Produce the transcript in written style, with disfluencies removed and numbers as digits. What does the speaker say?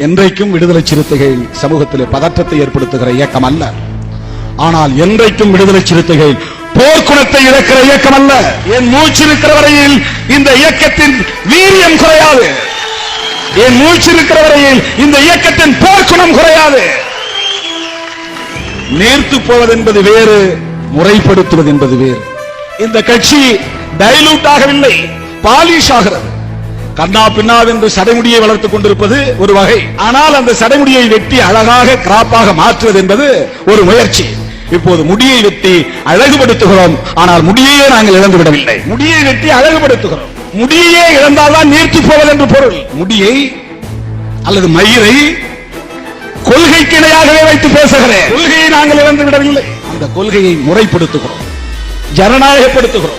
என்றைக்கும் விடுதலை சிறுத்தைகள் சமூகத்திலே பதற்றத்தை ஏற்படுத்துகிற இயக்கம் அல்ல. ஆனால் என்றைக்கும் விடுதலை சிறுத்தைகள் போர்க்குணத்தை இழக்கிற இயக்கம் அல்ல. என் மூச்சு இருக்கிற வரையில் இந்த இயக்கத்தின் வீரியம் குறையாது. என் மூச்சு இருக்கிற வரையில் இந்த இயக்கத்தின் போர்க்குணம் குறையாது. நேர்த்து போவது என்பது வேறு, முறைப்படுத்துவது என்பது வேறு. இந்த கட்சி டைலூட் ஆகவில்லை, பாலிஷ் ஆகிறது. கண்ணா பின்னாவென்று சடைமுடியை வளர்த்துக் கொண்டிருப்பது ஒரு வகை. ஆனால் அந்த சடைமுடியை வெட்டி அழகாக கிராப்பாக மாற்றுவது என்பது ஒரு முயற்சி. இப்போது முடியை வெட்டி அழகுபடுத்துகிறோம். ஆனால் முடியையே நாங்கள் இழந்து விடவில்லை. முடியை வெட்டி அழகுபடுத்துகிறோம். முடியையே இழந்தால்தான் நீர்த்து போவது என்று பொருள். முடியை அல்லது மயிரை கொள்கைக்கு இணையாகவே வைத்து பேசுகிறேன். கொள்கையை நாங்கள் இழந்து விடவில்லை. அந்த கொள்கையை முறைப்படுத்துகிறோம், ஜனநாயகப்படுத்துகிறோம்.